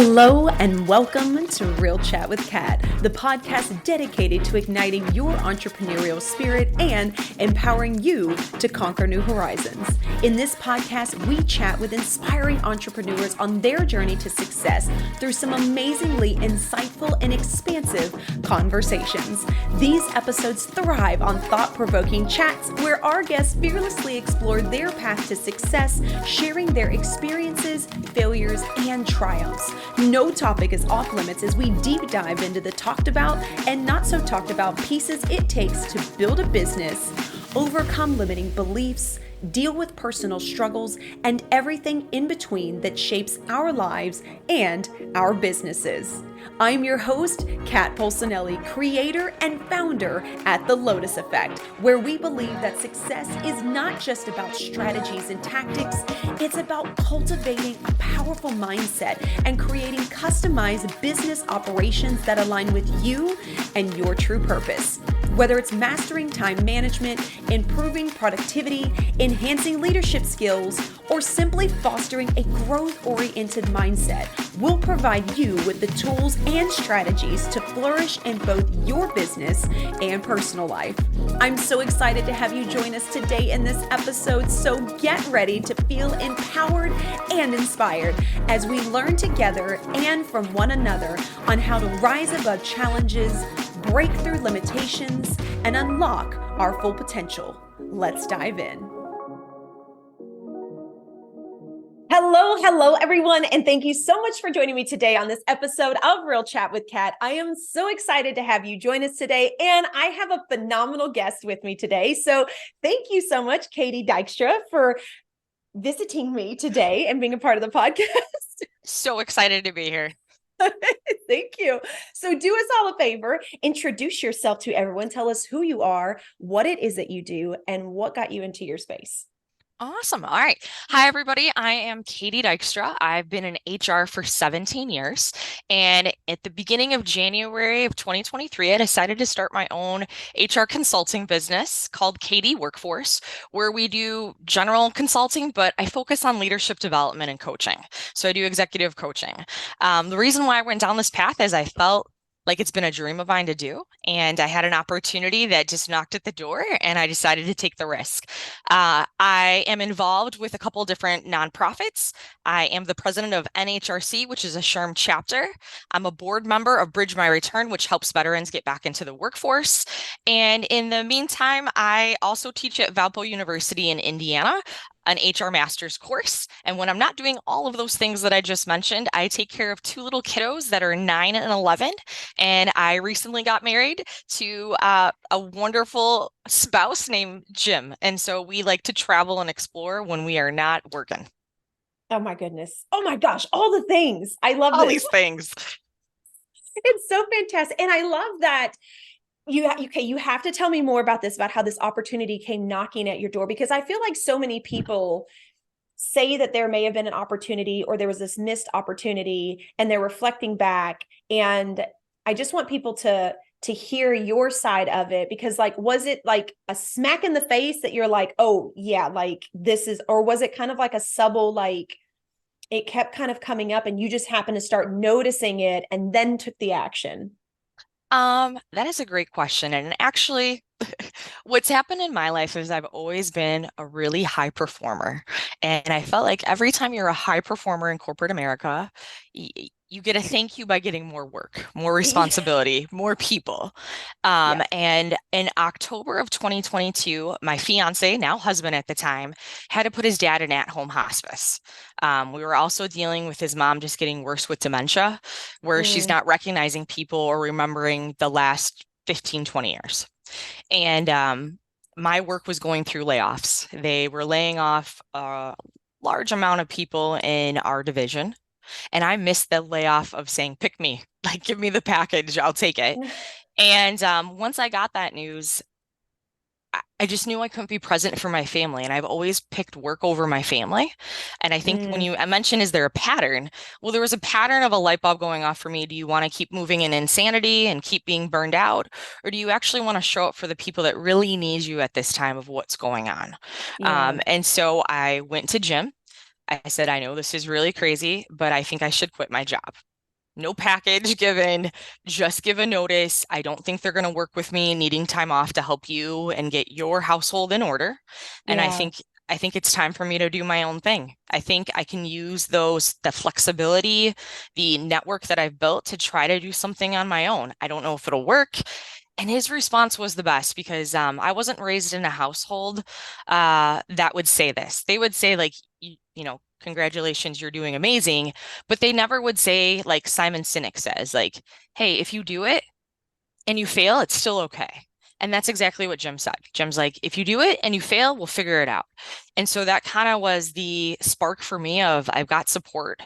Hello and welcome to Real Chat with Kat, the podcast dedicated to igniting your entrepreneurial spirit and empowering you to conquer new horizons. In this podcast, we chat with inspiring entrepreneurs on their journey to success through some amazingly insightful and expansive conversations. These episodes thrive on thought-provoking chats where our guests fearlessly explore their path to success, sharing their experiences, failures, and triumphs. No topic is off limits as we deep dive into the talked about and not so talked about pieces it takes to build a business, overcome limiting beliefs, deal with personal struggles, and everything in between that shapes our lives and our businesses. I'm your host, Kat Polsonelli, creator and founder at The Lotus Effect, where we believe that success is not just about strategies and tactics, it's about cultivating a powerful mindset and creating customized business operations that align with you and your true purpose. Whether it's mastering time management, improving productivity, enhancing leadership skills, or simply fostering a growth-oriented mindset, we'll provide you with the tools and strategies to flourish in both your business and personal life. I'm so excited to have you join us today in this episode, so get ready to feel empowered and inspired as we learn together and from one another on how to rise above challenges, break through limitations, and unlock our full potential. Let's dive in. Hello, everyone, and thank you so much for joining me today on this episode of Real Chat with Kat. I am so excited to have you join us today, and I have a phenomenal guest with me today. So thank you so much, Katie Dykstra, for visiting me today and being a part of the podcast. So excited to be here. Thank you. So do us all a favor, introduce yourself to everyone. Tell us who you are, what it is that you do, and what got you into your space. Awesome. All right. Hi, everybody. I am Katie Dykstra. I've been in HR for 17 years. And at the beginning of January of 2023, I decided to start my own HR consulting business called Katie Workforce, where we do general consulting, but I focus on leadership development and coaching. So I do executive coaching. The reason why I went down this path is I felt like it's been a dream of mine to do. And I had an opportunity that just knocked at the door and I decided to take the risk. I am involved with a couple of different nonprofits. I am the president of NHRC, which is a SHRM chapter. I'm a board member of Bridge My Return, which helps veterans get back into the workforce. And in the meantime, I also teach at Valpo University in Indiana, an HR master's course. And when I'm not doing all of those things that I just mentioned, I take care of two little kiddos that are 9 and 11. And I recently got married to a wonderful spouse named Jim. And so we like to travel and explore when we are not working. Oh my goodness. Oh my gosh. All the things. I love all this. These things. It's so fantastic. And I love that. You have to tell me more about this, about how this opportunity came knocking at your door, because I feel like so many people say that there may have been an opportunity or there was this missed opportunity and they're reflecting back. And I just want people to hear your side of it, because like, was it like a smack in the face that you're like, oh yeah, like this is, or was it kind of like a subtle, like it kept kind of coming up and you just happened to start noticing it and then took the action? That is a great question. And actually, what's happened in my life is I've always been a really high performer. And I felt like every time you're a high performer in corporate America, you get a thank you by getting more work, more responsibility, more people. Yeah. And in October of 2022, my fiance, now husband at the time, had to put his dad in at-home hospice. We were also dealing with his mom just getting worse with dementia, where she's not recognizing people or remembering the last 15, 20 years. And my work was going through layoffs. They were laying off a large amount of people in our division. And I missed the layoff of saying, pick me, like, give me the package, I'll take it. And once I got that news, I just knew I couldn't be present for my family. And I've always picked work over my family. And I think when I mentioned, is there a pattern? Well, there was a pattern of a light bulb going off for me. Do you want to keep moving in insanity and keep being burned out? Or do you actually want to show up for the people that really need you at this time of what's going on? Yeah. And so I went to Jim. I said, I know this is really crazy, but I think I should quit my job. no package given, just give a notice. I don't think they're going to work with me needing time off to help you and get your household in order. And Yeah. I think it's time for me to do my own thing. I think I can use the flexibility, the network that I've built to try to do something on my own. I don't know if it'll work. And his response was the best because I wasn't raised in a household that would say this. They would say, like, you know, congratulations, you're doing amazing. But they never would say, like Simon Sinek says, like, hey, if you do it and you fail, it's still okay. And that's exactly what Jim said. Jim's like, if you do it and you fail, we'll figure it out. And so that kind of was the spark for me of I've got support.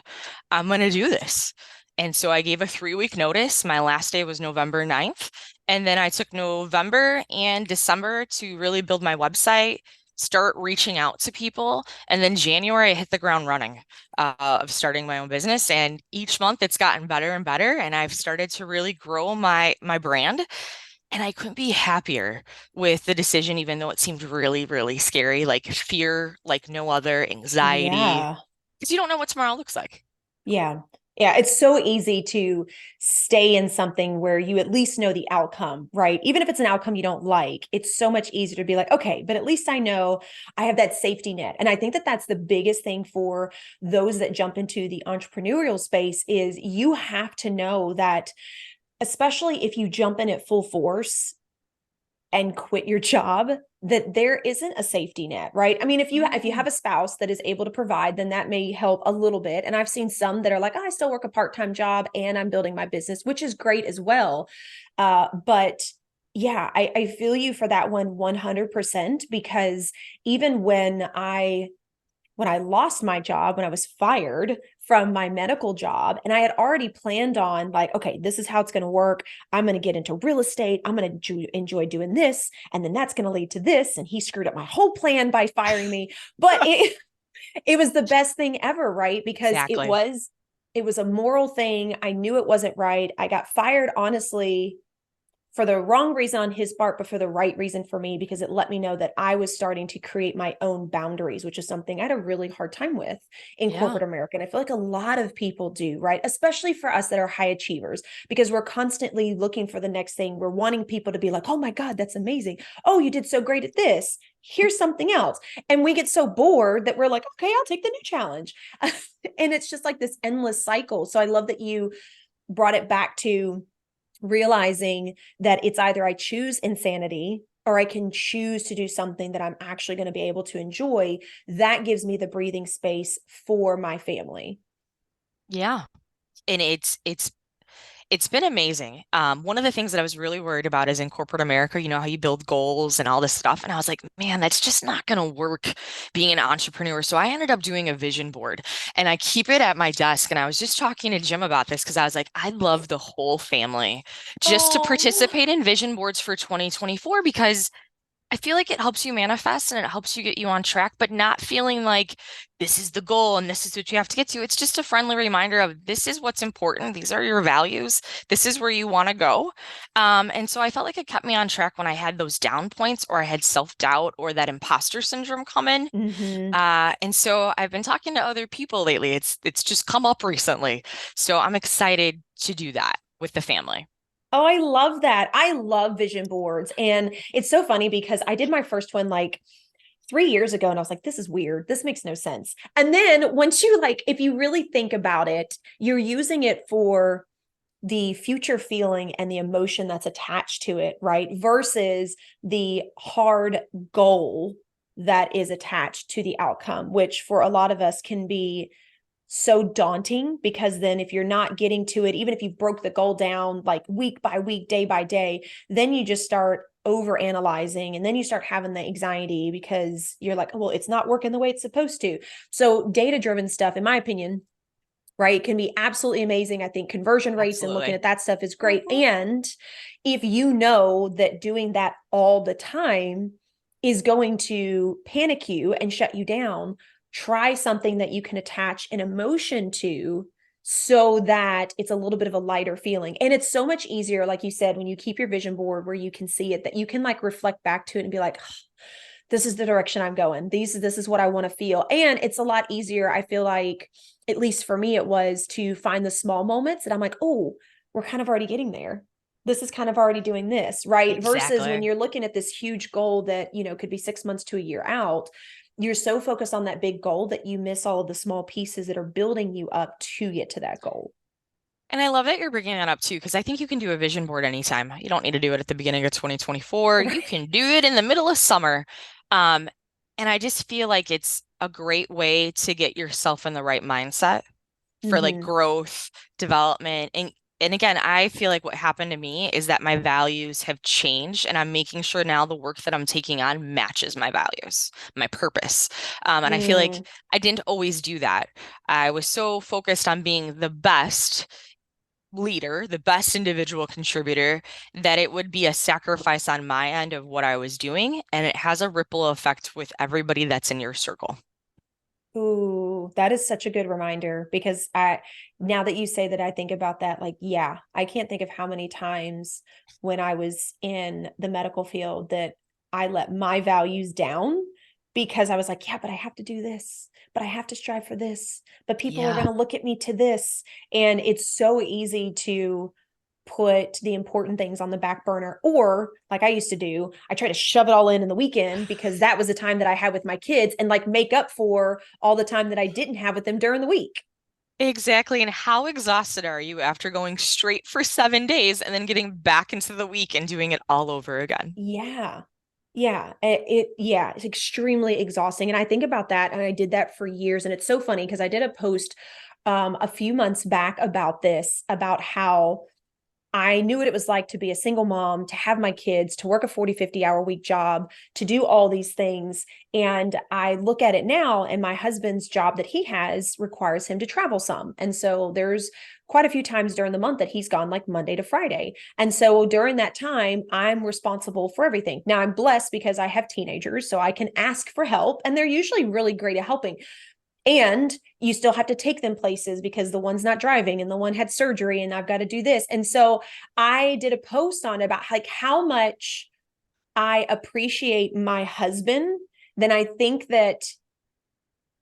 I'm going to do this. And so I gave a 3 week notice. My last day was November 9th. And then I took November and December to really build my website, start reaching out to people. And then January, I hit the ground running of starting my own business. And each month it's gotten better and better. And I've started to really grow my brand. And I couldn't be happier with the decision, even though it seemed really, really scary, like fear, like no other, anxiety, Yeah. because you don't know what tomorrow looks like. Yeah. Yeah. It's so easy to stay in something where you at least know the outcome, right? Even if it's an outcome you don't like, it's so much easier to be like, okay, but at least I know I have that safety net. And I think that that's the biggest thing for those that jump into the entrepreneurial space is you have to know that, especially if you jump in at full force and quit your job, that there isn't a safety net, right? I mean, if you have No. a spouse that is able to provide, then that may help a little bit. And I've seen some that are like, oh, I still work a part-time job and I'm building my business, which is great as well. But yeah, I feel you for that one 100%, because even when I lost my job, when I was fired from my medical job, and I had already planned on, like, okay, this is how it's going to work. I'm going to get into real estate. I'm going to enjoy doing this. And then that's going to lead to this. And he screwed up my whole plan by firing me. But it was the best thing ever, right? Because Exactly. it was a moral thing. I knew it wasn't right. I got fired, honestly, for the wrong reason on his part, but for the right reason for me, because it let me know that I was starting to create my own boundaries, which is something I had a really hard time with in Yeah. corporate America. And I feel like a lot of people do, right? Especially for us that are high achievers, because we're constantly looking for the next thing. We're wanting people to be like, oh my God, that's amazing. Oh, you did so great at this. Here's something else. And we get so bored that we're like, okay, I'll take the new challenge. And it's just like this endless cycle. So I love that you brought it back to realizing that it's either I choose insanity or I can choose to do something that I'm actually going to be able to enjoy. That gives me the breathing space for my family. Yeah. And it's been amazing. One of the things that I was really worried about is in corporate America, you know, how you build goals and all this stuff. And I was like, man, that's just not going to work being an entrepreneur. So I ended up doing a vision board and I keep it at my desk. And I was just talking to Jim about this because I was like, I'd love the whole family just to Oh, participate in vision boards for 2024 because I feel like it helps you manifest and it helps you get you on track, but not feeling like this is the goal and this is what you have to get to. It's just a friendly reminder of this is what's important. These are your values. This is where you want to go. And so I felt like it kept me on track when I had those down points or I had self-doubt or that imposter syndrome come in. mm-hmm. And so I've been talking to other people lately. It's just come up recently. So I'm excited to do that with the family. Oh, I love that. I love vision boards. And it's so funny because I did my first one like 3 years ago and I was like, this is weird. This makes no sense. And then once you like, if you really think about it, you're using it for the future feeling and the emotion that's attached to it, right? Versus the hard goal that is attached to the outcome, which for a lot of us can be so daunting, because then if you're not getting to it, even if you broke the goal down like week by week, day by day, then you just start over analyzing and then you start having the anxiety because you're like, well, it's not working the way it's supposed to. So data driven stuff, in my opinion, right, can be absolutely amazing. I think conversion rates and looking Absolutely. at that stuff is great. Mhm. And if you know that doing that all the time is going to panic you and shut you down, try something that you can attach an emotion to so that it's a little bit of a lighter feeling. And it's so much easier, like you said, when you keep your vision board where you can see it, that you can like reflect back to it and be like, this is the direction I'm going. This is what I want to feel. And it's a lot easier. I feel like, at least for me, it was to find the small moments that I'm like, oh, we're kind of already getting there. This is kind of already doing this, right? Versus when Exactly. you're looking at this huge goal that, could be 6 months to a year out, you're so focused on that big goal that you miss all of the small pieces that are building you up to get to that goal. And I love that you're bringing that up too, because I think you can do a vision board anytime. You don't need to do it at the beginning of 2024. You Right. can do it in the middle of summer. Um, and I just feel like it's a great way to get yourself in the right mindset for like Mm-hmm. growth, development. And again, I feel like what happened to me is that my values have changed and I'm making sure now the work that I'm taking on matches my values, my purpose. And I feel like Mm. I didn't always do that. I was so focused on being the best leader, the best individual contributor, that it would be a sacrifice on my end of what I was doing. And it has a ripple effect with everybody that's in your circle. Ooh, that is such a good reminder because now that you say that, I think about that, like, yeah, I can't think of how many times when I was in the medical field that I let my values down because I was like, yeah, but I have to do this, but I have to strive for this, but people are going Yeah. to look at me to this. And it's so easy to put the important things on the back burner, or like I used to do, I try to shove it all in the weekend because that was the time that I had with my kids and like make up for all the time that I didn't have with them during the week. Exactly. And how exhausted are you after going straight for 7 days and then getting back into the week and doing it all over again? Yeah. Yeah, it's extremely exhausting. And I think about that, and I did that for years. And it's so funny because I did a post a few months back about this, about how I knew what it was like to be a single mom, to have my kids, to work a 40, 50-hour week job, to do all these things. And I look at it now, and my husband's job that he has requires him to travel some. And so there's quite a few times during the month that he's gone like Monday to Friday. And so during that time, I'm responsible for everything. Now I'm blessed because I have teenagers, so I can ask for help, and they're usually really great at helping. And you still have to take them places because the one's not driving and the one had surgery and I've got to do this. And so I did a post on about like how much I appreciate my husband. Then I think that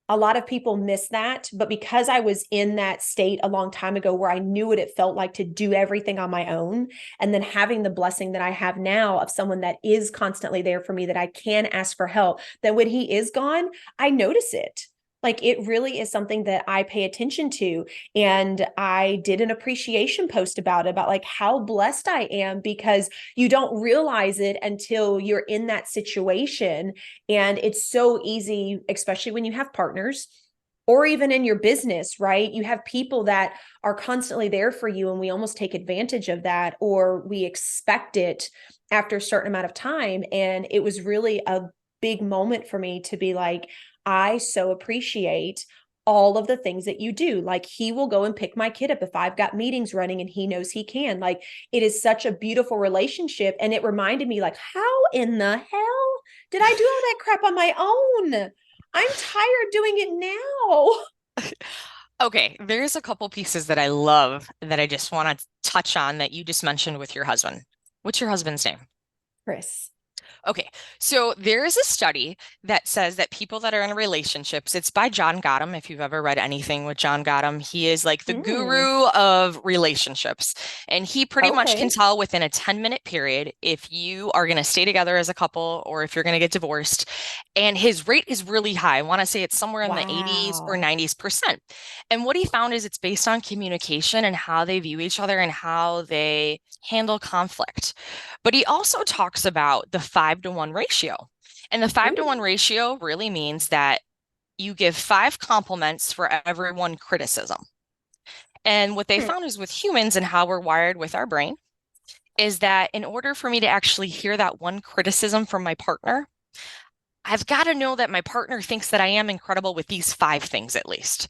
a lot of people miss that, but because I was in that state a long time ago where I knew what it felt like to do everything on my own, and then having the blessing that I have now of someone that is constantly there for me, that I can ask for help, that when he is gone, I notice it. Like it really is something that I pay attention to. And I did an appreciation post about it, about like how blessed I am, because you don't realize it until you're in that situation. And it's so easy, especially when you have partners or even in your business, right? You have people that are constantly there for you, and we almost take advantage of that, or we expect it after a certain amount of time. And it was really a big moment for me to be like, I so appreciate all of the things that you do. Like he will go and pick my kid up if I've got meetings running and he knows he can. Like it is such a beautiful relationship. And it reminded me, like, how in the hell did I do all that crap on my own? I'm tired doing it now. Okay, there's a couple pieces that I love that I just want to touch on that you just mentioned with your husband. What's your husband's name? Chris. Okay, so there is a study that says that people that are in relationships, it's by John Gottman. If you've ever read anything with John Gottman, he is like the Mm, guru of relationships. And he pretty much can okay. tell within a 10-minute period if you are going to stay together as a couple or if you're going to get divorced. And his rate is really high. I want to say it's somewhere in the 80s or Wow. 90%. And what he found is it's based on communication and how they view each other and how they handle conflict. But he also talks about the 5-to-1 ratio. And the 5-to-1 Ooh. ratio really means that you give 5 compliments for every 1 criticism. And what they Hmm. found is with humans and how we're wired with our brain is that in order for me to actually hear that 1 criticism from my partner, I've got to know that my partner thinks that I am incredible with these 5 things at least.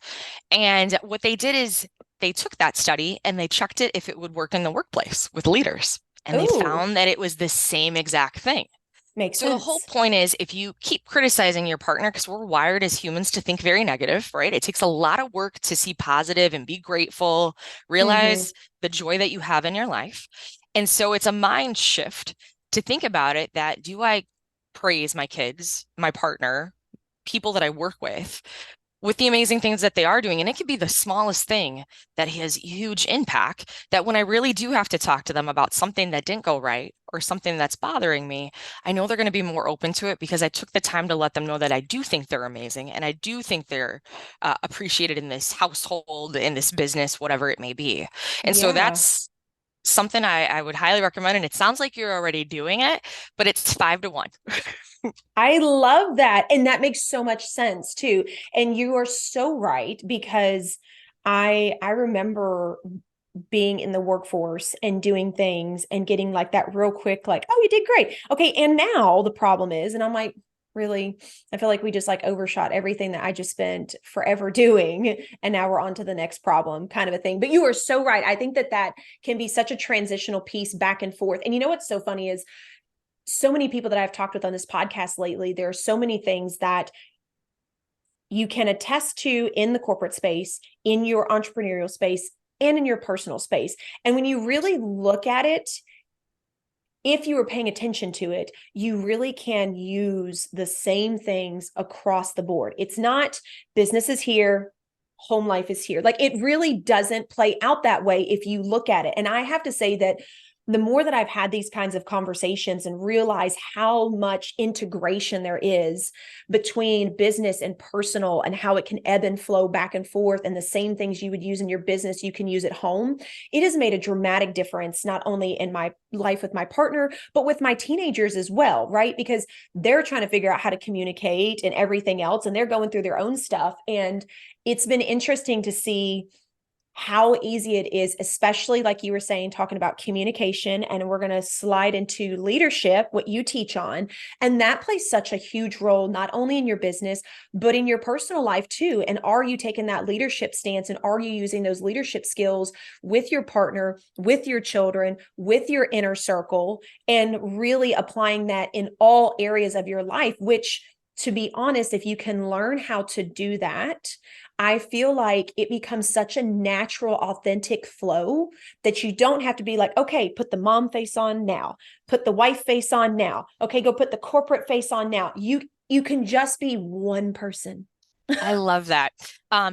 And what they did is they took that study and they checked it if it would work in the workplace with leaders. And they Ooh. found that it was the same exact thing. Makes So the whole sense. point is if you keep criticizing your partner, because we're wired as humans to think very negative, right? It takes a lot of work to see positive and be grateful, Mm-hmm. realize the joy that you have in your life. And so it's a mind shift to think about it that do I praise my kids, my partner, people that I work with the amazing things that they are doing. And it could be the smallest thing that has huge impact, that when I really do have to talk to them about something that didn't go right or something that's bothering me, I know they're going to be more open to it because I took the time to let them know that I do think they're amazing and I do think they're appreciated in this household, in this business, whatever it may be. And so Yeah. that's something I would highly recommend. And it sounds like you're already doing it, but it's 5 to 1. I love that. And that makes so much sense too. And you are so right because I remember being in the workforce and doing things and getting like that real quick, like, oh, you did great. Okay. And now the problem is, and I'm like, really, I feel like we just like overshot everything that I just spent forever doing. And now we're on to the next problem kind of a thing. But you are so right. I think that that can be such a transitional piece back and forth. And you know what's so funny is so many people that I've talked with on this podcast lately, there are so many things that you can attest to in the corporate space, in your entrepreneurial space, and in your personal space. And when you really look at it, if you were paying attention to it, you really can use the same things across the board. It's not business is here, home life is here. Like it really doesn't play out that way if you look at it. And I have to say that the more that I've had these kinds of conversations and realize how much integration there is between business and personal and how it can ebb and flow back and forth, and the same things you would use in your business, you can use at home. It has made a dramatic difference, not only in my life with my partner, but with my teenagers as well, right? Because they're trying to figure out how to communicate and everything else, and they're going through their own stuff. And it's been interesting to see how easy it is, especially like you were saying, talking about communication. And we're going to slide into leadership, what you teach on. And that plays such a huge role, not only in your business, but in your personal life too. And are you taking that leadership stance? And are you using those leadership skills with your partner, with your children, with your inner circle, and really applying that in all areas of your life, which, to be honest, if you can learn how to do that, I feel like it becomes such a natural, authentic flow that you don't have to be like, okay, put the mom face on now, put the wife face on now. Okay, go put the corporate face on now. You can just be one person. I love that.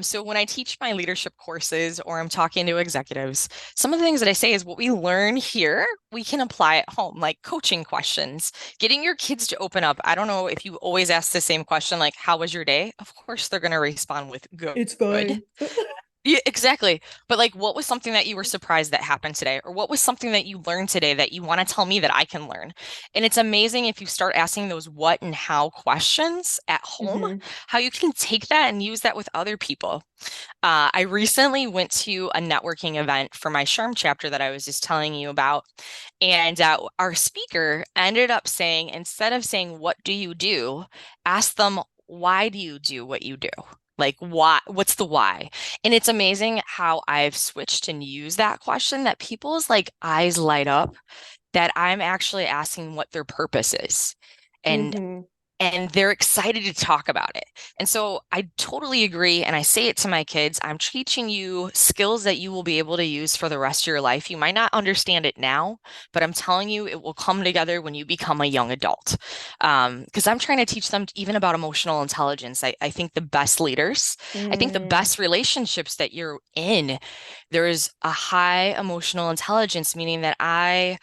So when I teach my leadership courses or I'm talking to executives, some of the things that I say is what we learn here, we can apply at home, like coaching questions, getting your kids to open up. I don't know if you always ask the same question, like, how was your day? Of course, they're going to respond with It's good. fine. Yeah, exactly. But like, what was something that you were surprised that happened today? Or what was something that you learned today that you want to tell me that I can learn? And it's amazing if you start asking those what and how questions at home, Mm-hmm. how you can take that and use that with other people. I recently went to a networking event for my SHRM chapter that I was just telling you about. And our speaker ended up saying, instead of saying, what do you do? Ask them, why do you do what you do? Like, why? What's the why? And it's amazing how I've switched and used that question that people's like eyes light up, that I'm actually asking what their purpose is. And Mm-hmm. and they're excited to talk about it. And so I totally agree. And I say it to my kids, I'm teaching you skills that you will be able to use for the rest of your life. You might not understand it now, but I'm telling you, it will come together when you become a young adult. Because I'm trying to teach them even about emotional intelligence. I think the best leaders, I think the Mm. best relationships that you're in, there's a high emotional intelligence, meaning that I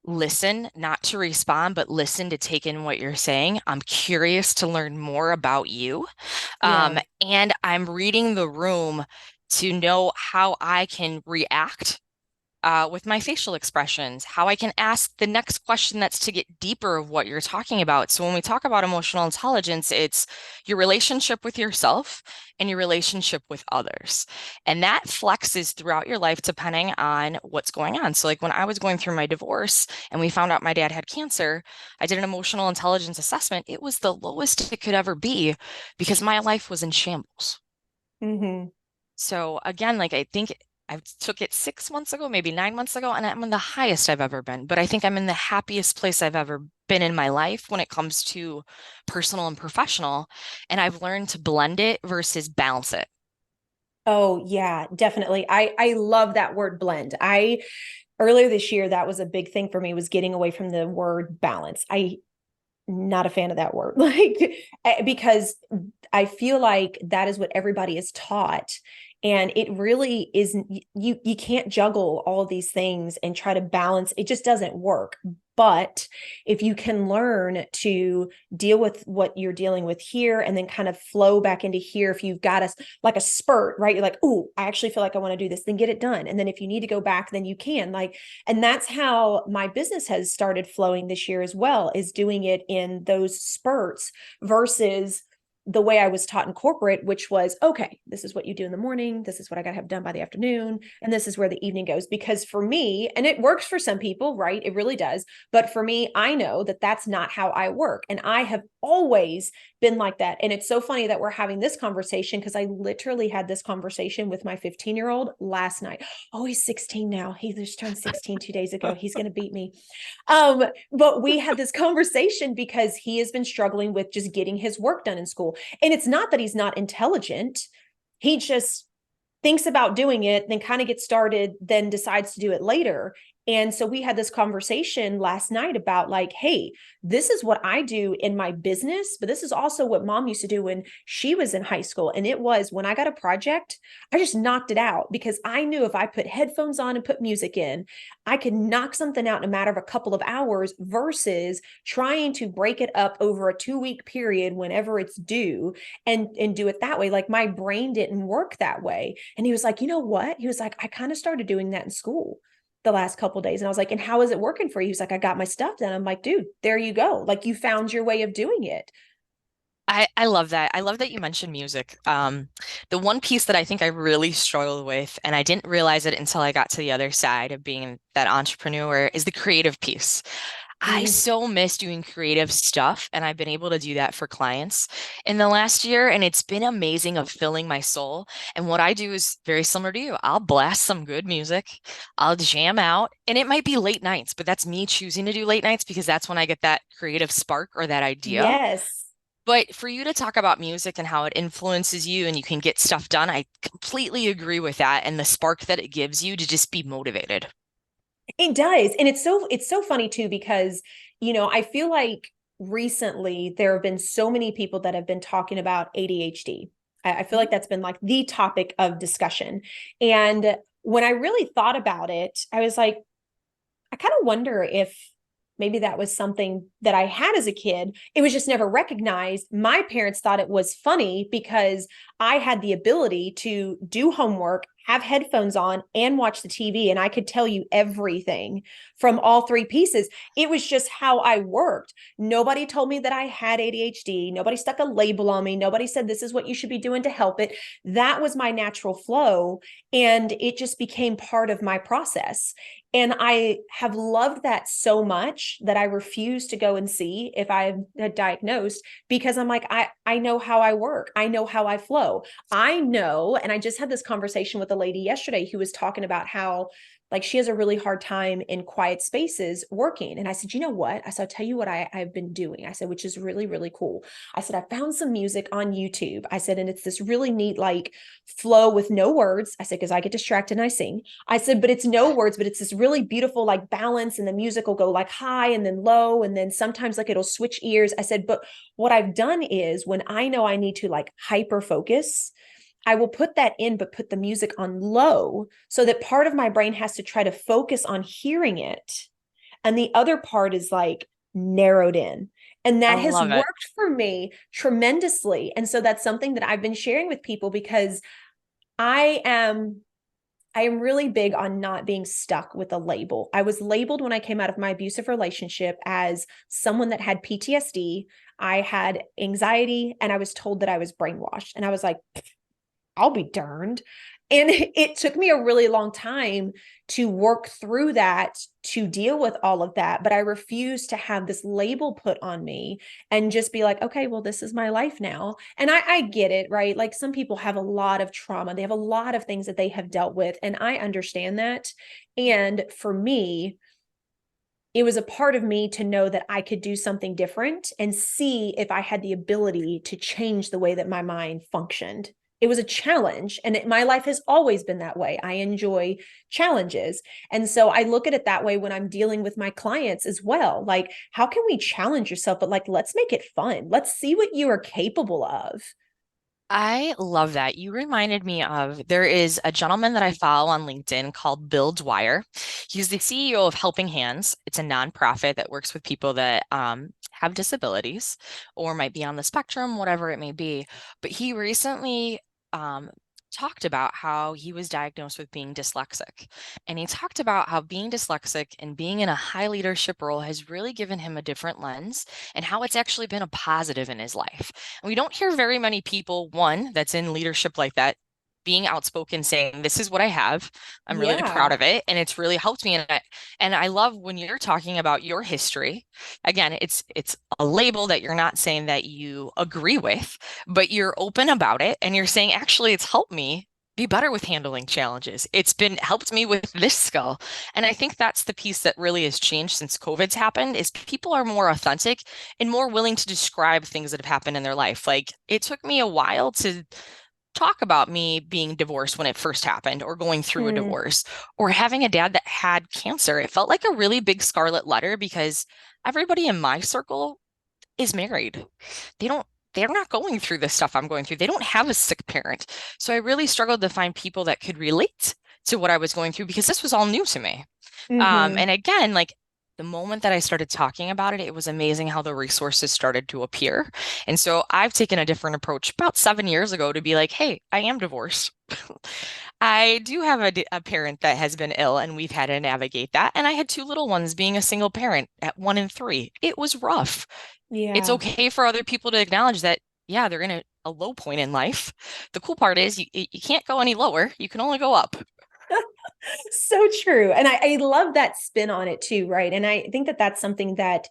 listen, not to respond, but listen to take in what you're saying. I'm curious to learn more about you. Yeah. And I'm reading the room to know how I can react with my facial expressions, how I can ask the next question that's to get deeper of what you're talking about. So when we talk about emotional intelligence, it's your relationship with yourself and your relationship with others. And that flexes throughout your life depending on what's going on. So like when I was going through my divorce and we found out my dad had cancer, I did an emotional intelligence assessment. It was the lowest it could ever be because my life was in shambles. Mm-hmm. So again, like I think I took it 6 months ago, maybe 9 months ago, and I'm in the highest I've ever been. But I think I'm in the happiest place I've ever been in my life when it comes to personal and professional. And I've learned to blend it versus balance it. Oh, yeah, definitely. I love that word blend. Earlier this year, that was a big thing for me, was getting away from the word balance. I not a fan of that word. Because I feel like that is what everybody is taught. And it really isn't, you can't juggle all of these things and try to balance. It just doesn't work. But if you can learn to deal with what you're dealing with here and then kind of flow back into here, if you've got like a spurt, right? You're like, oh, I actually feel like I want to do this, then get it done. And then if you need to go back, then you can. And that's how my business has started flowing this year as well, is doing it in those spurts versus the way I was taught in corporate, which was, okay, this is what you do in the morning. This is what I got to have done by the afternoon. And this is where the evening goes. Because for me, and it works for some people, right? It really does. But for me, I know that that's not how I work. And I have always been like that. And it's so funny that we're having this conversation because I literally had this conversation with my 15-year-old last night. Oh, he's 16 now. He just turned 16 2 days ago. He's going to beat me. But we had this conversation because he has been struggling with just getting his work done in school. And it's not that he's not intelligent. He just thinks about doing it, then kind of gets started, then decides to do it later. And so we had this conversation last night about like, hey, this is what I do in my business, but this is also what mom used to do when she was in high school. And it was when I got a project, I just knocked it out because I knew if I put headphones on and put music in, I could knock something out in a matter of a couple of hours versus trying to break it up over a 2-week period whenever it's due and do it that way. Like my brain didn't work that way. And he was like, you know what? He was like, I kind of started doing that in school the last couple of days. And I was like, and how is it working for you? He's like, I got my stuff done. I'm like, dude, there you go. Like you found your way of doing it. I love that. I love that you mentioned music. The one piece that I think I really struggled with, and I didn't realize it until I got to the other side of being that entrepreneur, is the creative piece. I Mm, so miss doing creative stuff, and I've been able to do that for clients in the last year, and it's been amazing of filling my soul. And what I do is very similar to you. I'll blast some good music, I'll jam out, and it might be late nights, but that's me choosing to do late nights because that's when I get that creative spark or that idea. yes. But for you to talk about music and how it influences you and you can get stuff done, I completely agree with that and the spark that it gives you to just be motivated. It does. And it's so funny too, because, I feel like recently there have been so many people that have been talking about ADHD. I feel like that's been like the topic of discussion. And when I really thought about it, I was like, I kind of wonder if maybe that was something that I had as a kid. It was just never recognized. My parents thought it was funny because I had the ability to do homework, have headphones on, and watch the TV. And I could tell you everything from all three pieces. It was just how I worked. Nobody told me that I had ADHD. Nobody stuck a label on me. Nobody said this is what you should be doing to help it. That was my natural flow. And it just became part of my process. And I have loved that so much that I refuse to go and see if I had diagnosed because I'm like, I know how I work. I know how I flow. I know. And I just had this conversation with a lady yesterday who was talking about how like she has a really hard time in quiet spaces working. And I said, you know what? I said, I'll tell you what I've been doing. I said, which is really, really cool. I said, I found some music on YouTube. I said, and it's this really neat, like flow with no words. I said, because I get distracted and I sing. I said, but it's no words, but it's this really beautiful, like balance. And the music will go like high and then low. And then sometimes like it'll switch ears. I said, but what I've done is when I know I need to like hyper focus, I will put that in, but put the music on low so that part of my brain has to try to focus on hearing it. And the other part is like narrowed in. And I that has love it. worked for me tremendously. And so that's something that I've been sharing with people because I am I am really big on not being stuck with a label. I was labeled when I came out of my abusive relationship as someone that had PTSD. I had anxiety and I was told that I was brainwashed. And I was like, I'll be darned. And it took me a really long time to work through that, to deal with all of that. But I refused to have this label put on me and just be like, okay, well, this is my life now. And I get it, right? Like some people have a lot of trauma. They have a lot of things that they have dealt with. And I understand that. And for me, it was a part of me to know that I could do something different and see if I had the ability to change the way that my mind functioned. it was a challenge, and my life has always been that way. I enjoy challenges, and so I look at it that way when I'm dealing with my clients as well. Like, how can we challenge yourself, but like, let's make it fun. Let's see what you are capable of. I love that. You reminded me of there is a gentleman that I follow on LinkedIn called Bill Dwyer. He's the CEO of Helping Hands. It's a nonprofit that works with people that have disabilities or might be on the spectrum, whatever it may be. But he recently um, talked about how he was diagnosed with being dyslexic. And he talked about how being dyslexic and being in a high leadership role has really given him a different lens and how it's actually been a positive in his life. And we don't hear very many people, one, that's in leadership like that, being outspoken, saying, "This is what I have. I'm really proud Yeah. of it, and it's really helped me." And I love when you're talking about your history. Again, it's a label that you're not saying that you agree with, but you're open about it, and you're saying, "Actually, it's helped me." Be better with handling challenges. It's been helped me with this skill. And I think that's the piece that really has changed since COVID's happened is people are more authentic and more willing to describe things that have happened in their life. Like it took me a while to talk about me being divorced when it first happened, or going through a Mm, divorce, or having a dad that had cancer. It felt like a really big scarlet letter because everybody in my circle is married. They don't, they're not going through the stuff I'm going through. They don't have a sick parent. So I really struggled to find people that could relate to what I was going through because this was all new to me. mm-hmm. And again, like the moment that I started talking about it, it was amazing how the resources started to appear. And so I've taken a different approach about 7 years ago to be like, hey, I am divorced. I do have a parent that has been ill, and we've had to navigate that. And I had two little ones being a single parent at 1 and 3. It was rough. It's Yeah. okay for other people to acknowledge that, yeah, they're in a low point in life. The cool part is you can't go any lower. You can only go up. So true. And I love that spin on it too, right? And I think that that's something that,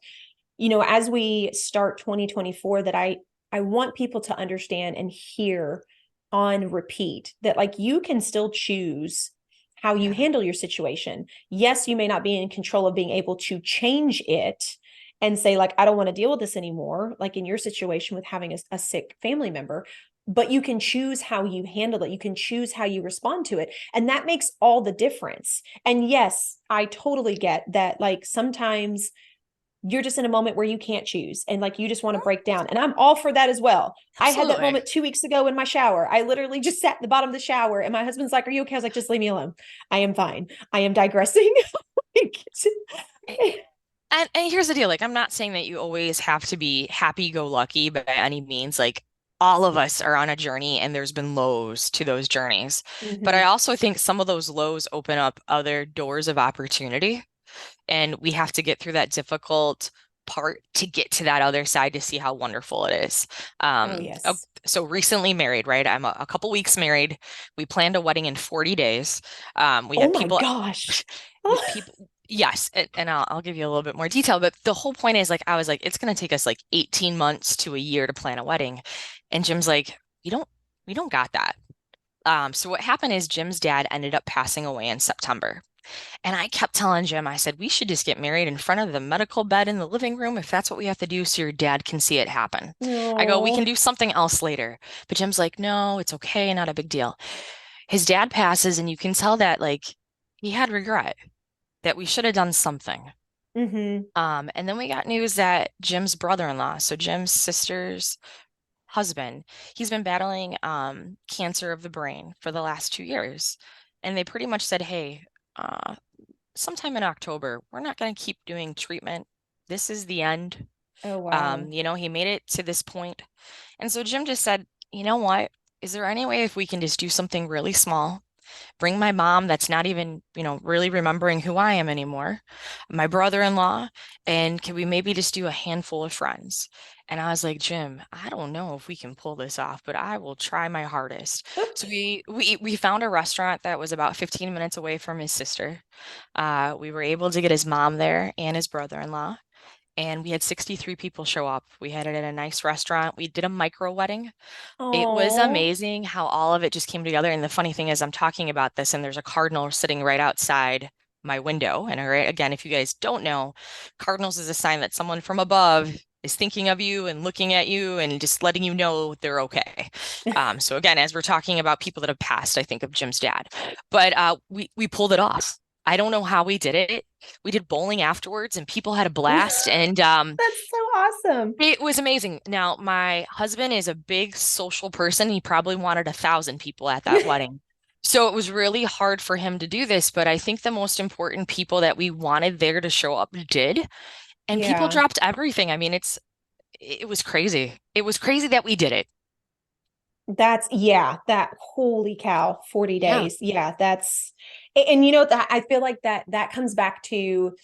as we start 2024, that I want people to understand and hear on repeat that like you can still choose how you Yeah, handle your situation. Yes, you may not be in control of being able to change it and say like I don't want to deal with this anymore, like in your situation with having a sick family member, but you can choose how you handle it. You can choose how you respond to it. And that makes all the difference. And yes, I totally get that like sometimes you're just in a moment where you can't choose and like you just want to break down. And I'm all for that as well. I had that absolutely. moment 2 weeks ago in my shower. I literally just sat at the bottom of the shower and my husband's like, "Are you okay?" I was like, "Just leave me alone. I am fine. I am digressing." And here's the deal, like I'm not saying that you always have to be happy-go-lucky by any means. Like all of us are on a journey and there's been lows to those journeys. But I Mm-hmm. also think some of those lows open up other doors of opportunity. And we have to get through that difficult part to get to that other side to see how wonderful it is. Oh, Oh, yes. so recently married, right? I'm a couple weeks married. We planned a wedding in 40 days. We Oh had my people, gosh. yes, and I'll give you a little bit more detail, but the whole point is like I was like, it's gonna take us like 18 months to a year to plan a wedding. And Jim's like, we don't got that. So what happened is Jim's dad ended up passing away in September. And I kept telling Jim, I said, we should just get married in front of the medical bed in the living room if that's what we have to do so your dad can see it happen. I go, we can No. do something else later. But Jim's like, no, it's okay, not a big deal. His dad passes, and you can tell that like he had regret that we should have done something. Mm-hmm. And then we got news that Jim's brother-in-law, so Jim's sister's husband, he's been battling cancer of the brain for the last 2 years. And they pretty much said, hey, uh, sometime in October, we're not going to keep doing treatment. This is the end. Oh, wow. He made it to this point. And so Jim just said, you know what? Is there any way if we can just do something really small? Bring my mom that's not even, really remembering who I am anymore, my brother-in-law, and can we maybe just do a handful of friends? And I was like, Jim, I don't know if we can pull this off, but I will try my hardest. So we found a restaurant that was about 15 minutes away from his sister. We were able to get his mom there and his brother-in-law. And we had 63 people show up. We had it at a nice restaurant. We did a micro wedding. It was Oh. amazing how all of it just came together. And the funny thing is, I'm talking about this, and there's a cardinal sitting right outside my window. And again, if you guys don't know, cardinals is a sign that someone from above is thinking of you and looking at you and just letting you know they're okay. So again, as we're talking about people that have passed, I think of Jim's dad. But we pulled it off. I don't know how we did it. We did bowling afterwards and people had a blast. And That's so awesome. it was amazing. Now, my husband is a big social person. He probably wanted 1,000 people at that wedding. So it was really hard for him to do this, but I think the most important people that we wanted there to show up did, and people Yeah. dropped everything. I mean, it was crazy. It was crazy that we did it. Yeah, that holy cow, 40 Yeah. days. Yeah, and you know that I feel like that comes back to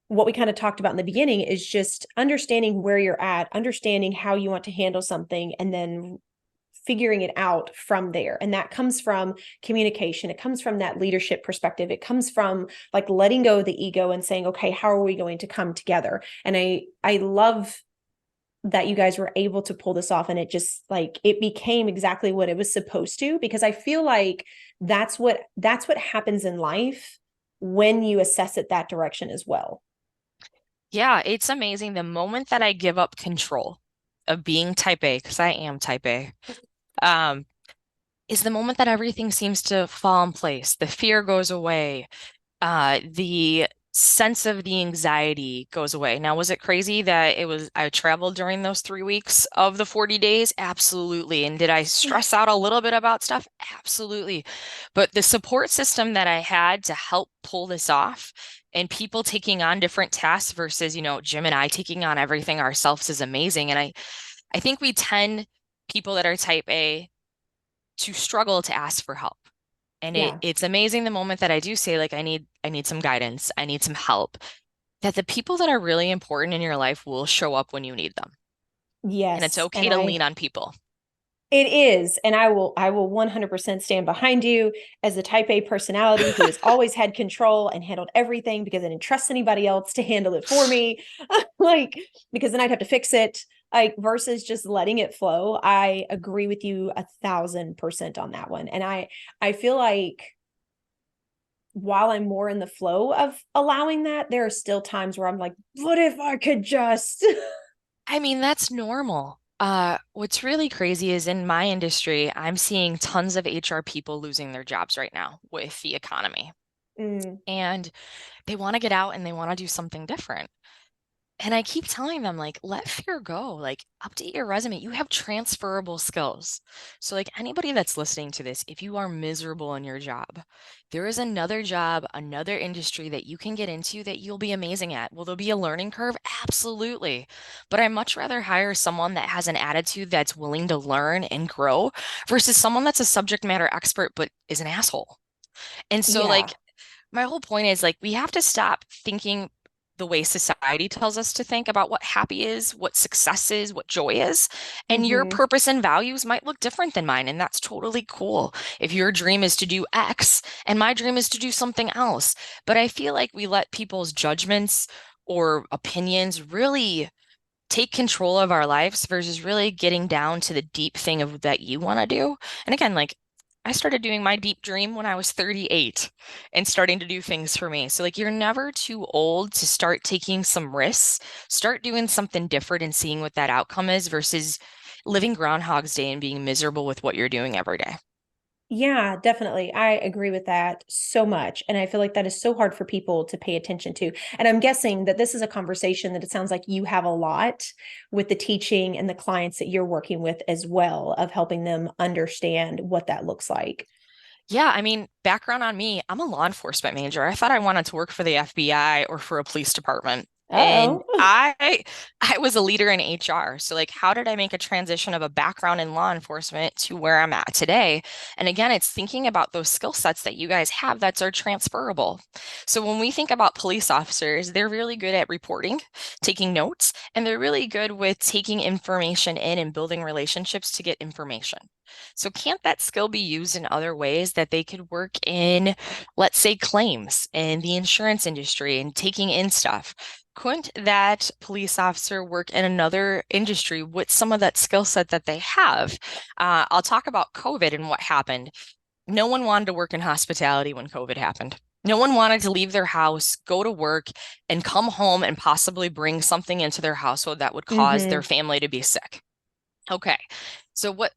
what we kind of talked about in the beginning is just understanding where you're at, understanding how you want to handle something, and then figuring it out from there. And that comes from communication. It comes from that leadership perspective. It comes from like letting go of the ego and saying, okay, how are we going to come together? And I love that you guys were able to pull this off, and it just like it became exactly what it was supposed to, because I feel like that's what happens in life when you assess it that direction as well. Yeah, it's amazing. The moment that I give up control of being type A, because I am type A, um, is the moment that everything seems to fall in place. The fear goes away. The sense of the anxiety goes away. Now, was it crazy that I traveled during those 3 weeks of the 40 days? Absolutely. And did I stress out a little bit about stuff? Absolutely. But the support system that I had to help pull this off and people taking on different tasks versus, Jim and I taking on everything ourselves is amazing. And I think we tend, people that are type A, to struggle to ask for help. And Yeah. it's amazing the moment that I do say, like, I need some guidance, I need some help, that the people that are really important in your life will show up when you need them. And it's Yes. okay to lean on people. It is. And I will 100% stand behind you as the type A personality who has always had control and handled everything because I didn't trust anybody else to handle it for me. Like, because then I'd have to fix it, like, versus just letting it flow. I agree with you 1,000% on that one. And I feel like while I'm more in the flow of allowing that, there are still times where I'm like, what if I could just I mean, that's normal. What's really crazy is in my industry, I'm seeing tons of HR people losing their jobs right now with the economy. Mm, And they want to get out and they want to do something different. And I keep telling them, like, let fear go, like, update your resume. You have transferable skills. So, like, anybody that's listening to this, if you are miserable in your job, there is another job, another industry that you can get into that you'll be amazing at. Will there be a learning curve? Absolutely. But I much rather hire someone that has an attitude that's willing to learn and grow versus someone that's a subject matter expert but is an asshole. And so, yeah. like, my whole point is like we have to stop thinking the way society tells us to think about what happy is, what success is, what joy is. And your Hmm. purpose and values might look different than mine, and that's totally cool. If your dream is to do X and my dream is to do something else. But I feel like we let people's judgments or opinions really take control of our lives versus really getting down to the deep thing of that you want to do. And again, like I started doing my deep dream when I was 38 and starting to do things for me. So like you're never too old to start taking some risks, start doing something different and seeing what that outcome is versus living Groundhog's Day and being miserable with what you're doing every day. Yeah, definitely. I agree with that so much. And I feel like that is so hard for people to pay attention to. And I'm guessing that this is a conversation that it sounds like you have a lot with the teaching and the clients that you're working with as well, of helping them understand what that looks like. Yeah, I mean, background on me, I'm a law enforcement major. I thought I wanted to work for the FBI or for a police department. And Uh-oh. I was a leader in HR. So like how did I make a transition of a background in law enforcement to where I'm at today? And again, it's thinking about those skill sets that you guys have that are transferable. So when we think about police officers, they're really good at reporting, taking notes, and they're really good with taking information in and building relationships to get information. So can't that skill be used in other ways that they could work in, let's say, claims in the insurance industry and taking in stuff? Couldn't that police officer work in another industry with some of that skill set that they have? I'll talk about COVID and what happened. No one wanted to work in hospitality when COVID happened. No one wanted to leave their house, go to work, and come home and possibly bring something into their household that would cause their Mm-hmm. family to be sick. Okay. So what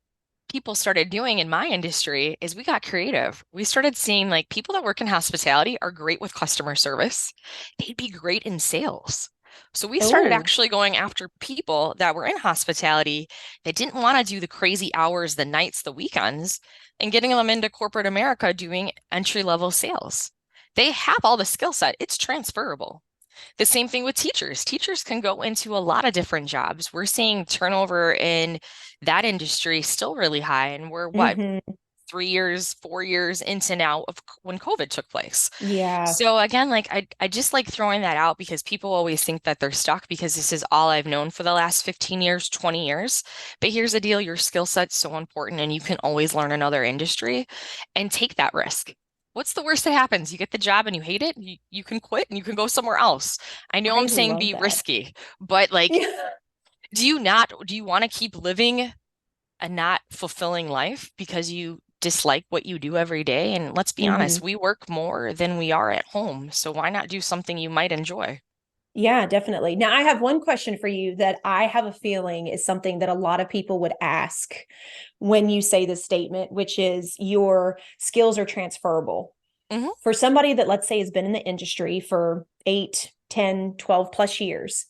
people started doing in my industry is we got creative. We started seeing like people that work in hospitality are great with customer service. They'd be great in sales. So we started Oh, actually going after people that were in hospitality that didn't want to do the crazy hours, the nights, the weekends, and getting them into corporate America doing entry-level sales. They have all the skill set. It's transferable. The same thing with teachers. Teachers can go into a lot of different jobs. We're seeing turnover in that industry still really high, and we're what, mm-hmm. 3 years, 4 years into now of when COVID took place. Yeah, So again, like I just like throwing that out because people always think that they're stuck because this is all I've known for the last 15 years, 20 years. But here's the deal, your skill set's so important and you can always learn another industry and take that risk. What's the worst that happens? You get the job and you hate it, you can quit and you can go somewhere else. I know I I'm saying love be that. risky, but like, Yeah. do you want to keep living a not fulfilling life because you dislike what you do every day? And let's be Mm-hmm. honest, we work more than we are at home. So why not do something you might enjoy? Yeah, definitely. Now, I have one question for you that I have a feeling is something that a lot of people would ask when you say this statement, which is your skills are transferable. Hmm. For somebody that, let's say, has been in the industry for 8, 10, 12 plus years,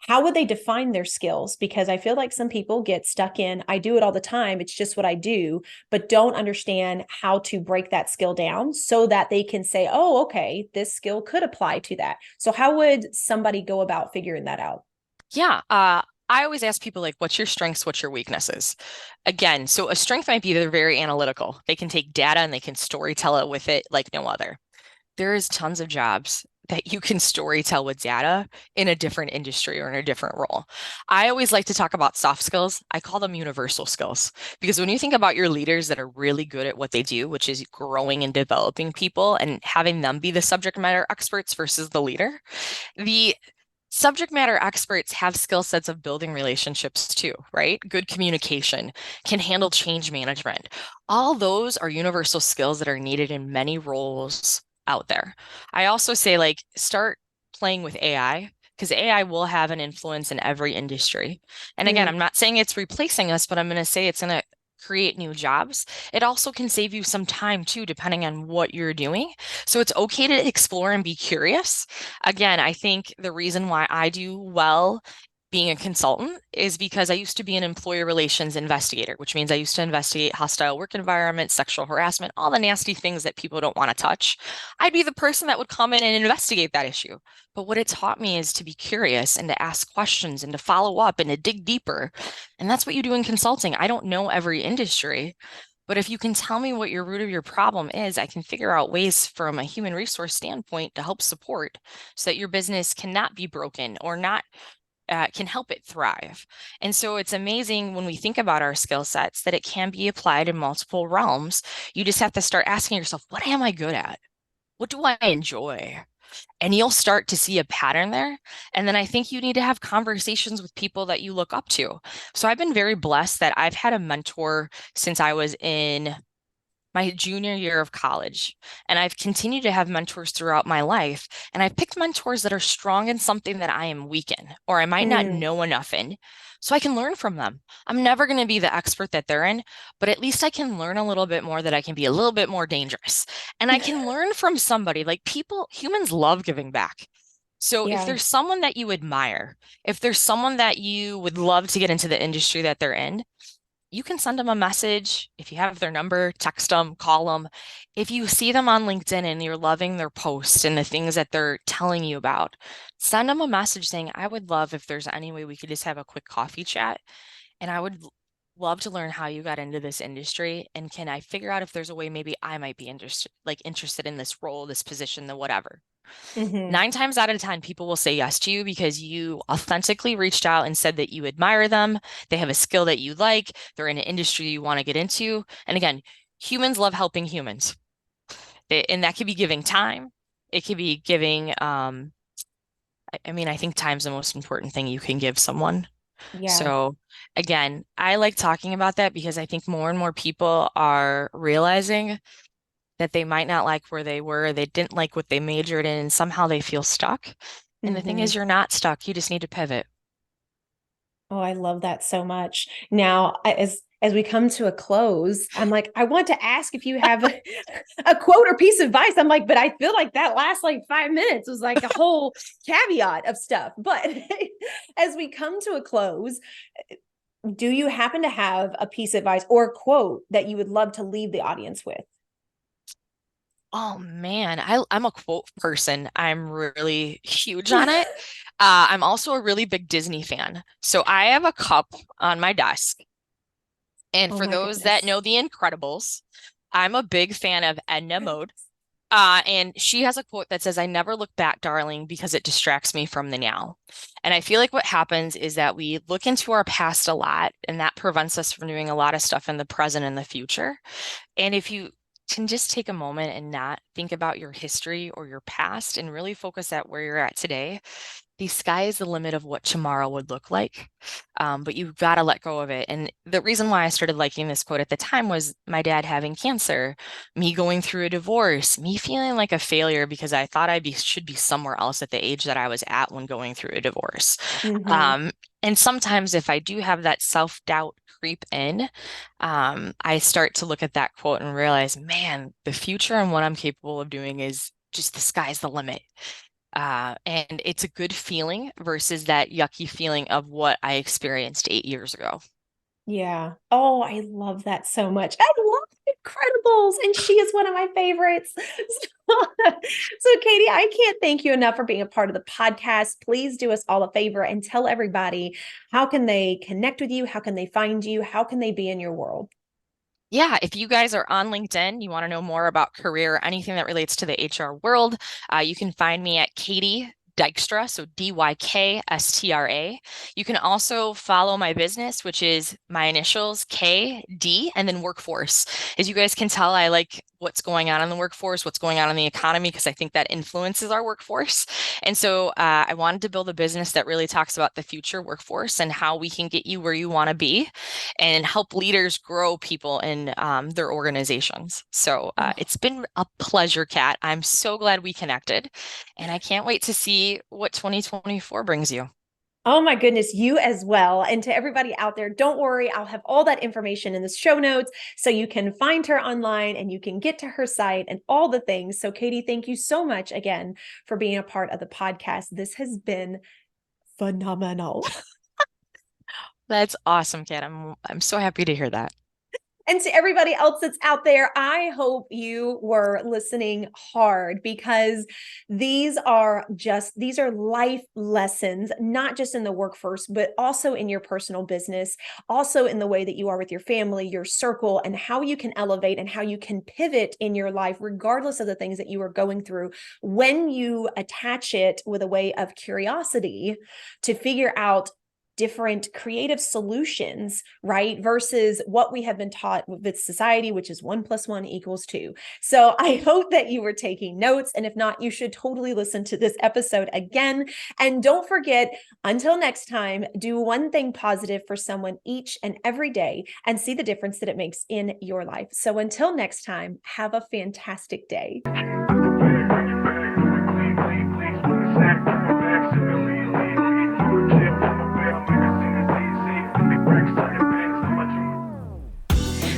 how would they define their skills? Because I feel like some people get stuck in, I do it all the time. It's just what I do, but don't understand how to break that skill down so that they can say, oh, okay, this skill could apply to that. So, how would somebody go about figuring that out? Yeah. I always ask people like, what's your strengths? What's your weaknesses? Again, so a strength might be they're very analytical. They can take data and they can storytell it with it like no other. There is tons of jobs that you can story tell with data in a different industry or in a different role. I always like to talk about soft skills. I call them universal skills because when you think about your leaders that are really good at what they do, which is growing and developing people and having them be the subject matter experts versus the leader, the subject matter experts have skill sets of building relationships too, right? Good communication, can handle change management. All those are universal skills that are needed in many roles out there. I also say, like, start playing with AI because AI will have an influence in every industry. And again, Mm, I'm not saying it's replacing us, but I'm going to say it's going to create new jobs. It also can save you some time too, depending on what you're doing. So it's okay to explore and be curious. Again, I think the reason why I do well being a consultant is because I used to be an employee relations investigator, which means I used to investigate hostile work environments, sexual harassment, all the nasty things that people don't want to touch. I'd be the person that would come in and investigate that issue. But what it taught me is to be curious and to ask questions and to follow up and to dig deeper. And that's what you do in consulting. I don't know every industry, but if you can tell me what your root of your problem is, I can figure out ways from a human resource standpoint to help support so that your business cannot be broken or not can help it thrive. And so it's amazing when we think about our skill sets that it can be applied in multiple realms. You just have to start asking yourself, what am I good at? What do I enjoy? And you'll start to see a pattern there. And then I think you need to have conversations with people that you look up to. So I've been very blessed that I've had a mentor since I was in my junior year of college. And I've continued to have mentors throughout my life. And I've picked mentors that are strong in something that I am weak in, or I might not mm, know enough in, so I can learn from them. I'm never going to be the expert that they're in, but at least I can learn a little bit more that I can be a little bit more dangerous. And I can learn from somebody like people, humans love giving back. So if yeah. there's someone that you admire, if there's someone that you would love to get into the industry that they're in, you can send them a message. If you have their number, text them, call them. If you see them on LinkedIn and you're loving their posts and the things that they're telling you about, send them a message saying, I would love if there's any way we could just have a quick coffee chat. And I would love to learn how you got into this industry. And can I figure out if there's a way maybe I might be interested in this role, this position, the whatever. Hmm. 9 times out of 10, people will say yes to you because you authentically reached out and said that you admire them. They have a skill that you like. They're in an industry you want to get into. And again, humans love helping humans. And that could be giving time. It could be giving, I mean, I think time's the most important thing you can give someone. Yeah. So again, I like talking about that because I think more and more people are realizing that they might not like where they were, they didn't like what they majored in, and somehow they feel stuck. And the thing Hmm. is, you're not stuck. You just need to pivot. Oh, I love that so much. Now, as we come to a close, I'm like, I want to ask if you have a quote or piece of advice. I'm like, but I feel like that last like 5 minutes was like a whole caveat of stuff. But as we come to a close, do you happen to have a piece of advice or a quote that you would love to leave the audience with? Oh man, I'm a quote person. I'm really huge on it. I'm also a really big Disney fan. So I have a cup on my desk. And Oh for my those that goodness. know The Incredibles, I'm a big fan of Edna Mode. And she has a quote that says, "I never look back, darling, because it distracts me from the now." And I feel like what happens is that we look into our past a lot, and that prevents us from doing a lot of stuff in the present and the future. And if you can just take a moment and not think about your history or your past and really focus at where you're at today, the sky is the limit of what tomorrow would look like. But you've got to let go of it. And the reason why I started liking this quote at the time was my dad having cancer, me going through a divorce, me feeling like a failure because I thought should be somewhere else at the age that I was at when going through a divorce. Hmm. Um, and sometimes if I do have that self-doubt creep in, I start to look at that quote and realize, man, the future and what I'm capable of doing is just the sky's the limit. And it's a good feeling versus that yucky feeling of what I experienced 8 years ago. Yeah. Oh, I love that so much. I love Incredibles, and she is one of my favorites. So, Katie, I can't thank you enough for being a part of the podcast. Please do us all a favor and tell everybody, how can they connect with you? How can they find you? How can they be in your world? Yeah, if you guys are on LinkedIn, you want to know more about career, anything that relates to the HR world, you can find me at Katie Dykstra, so Dykstra. You can also follow my business, which is my initials KD and then workforce. As you guys can tell, I like what's going on in the workforce, what's going on in the economy, because I think that influences our workforce. And so I wanted to build a business that really talks about the future workforce and how we can get you where you want to be and help leaders grow people in their organizations. So Oh. it's been a pleasure, Kat. I'm so glad we connected, and I can't wait to see what 2024 brings you. Oh my goodness, you as well. And to everybody out there, don't worry, I'll have all that information in the show notes so you can find her online and you can get to her site and all the things. So, Katie, thank you so much again for being a part of the podcast. This has been phenomenal. That's awesome, Kat. I'm so happy to hear that. And to everybody else that's out there, I hope you were listening hard, because these are life lessons, not just in the workforce, but also in your personal business, also in the way that you are with your family, your circle, and how you can elevate and how you can pivot in your life, regardless of the things that you are going through, when you attach it with a way of curiosity to figure out different creative solutions, right? Versus what we have been taught with society, which is 1 + 1 = 2. So I hope that you were taking notes. And if not, you should totally listen to this episode again. And don't forget, until next time, do one thing positive for someone each and every day and see the difference that it makes in your life. So until next time, have a fantastic day.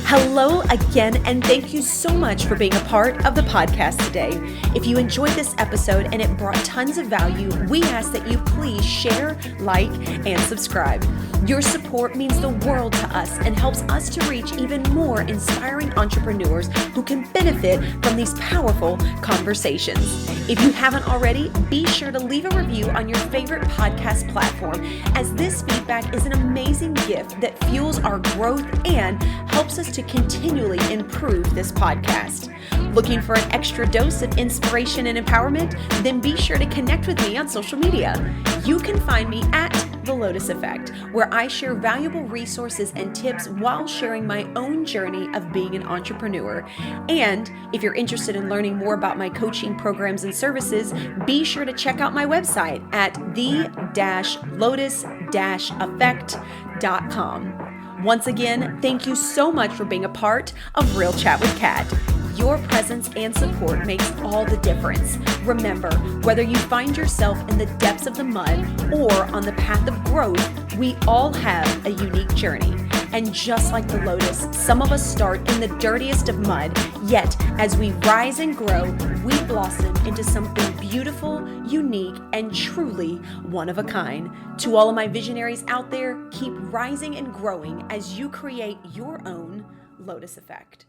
Hello again, and thank you so much for being a part of the podcast today. If you enjoyed this episode and it brought tons of value, we ask that you please share, like, and subscribe. Your support means the world to us and helps us to reach even more inspiring entrepreneurs who can benefit from these powerful conversations. If you haven't already, be sure to leave a review on your favorite podcast platform, as this feedback is an amazing gift that fuels our growth and helps us to continually improve this podcast. Looking for an extra dose of inspiration and empowerment? Then be sure to connect with me on social media. You can find me at The Lotus Effect, where I share valuable resources and tips while sharing my own journey of being an entrepreneur. And if you're interested in learning more about my coaching programs and services, be sure to check out my website at the-lotus-effect.com. Once again, thank you so much for being a part of Real Chat with Kat. Your presence and support makes all the difference. Remember, whether you find yourself in the depths of the mud or on the path of growth, we all have a unique journey. And just like the lotus, some of us start in the dirtiest of mud, yet as we rise and grow, we blossom into something beautiful, unique, and truly one of a kind. To all of my visionaries out there, keep rising and growing as you create your own lotus effect.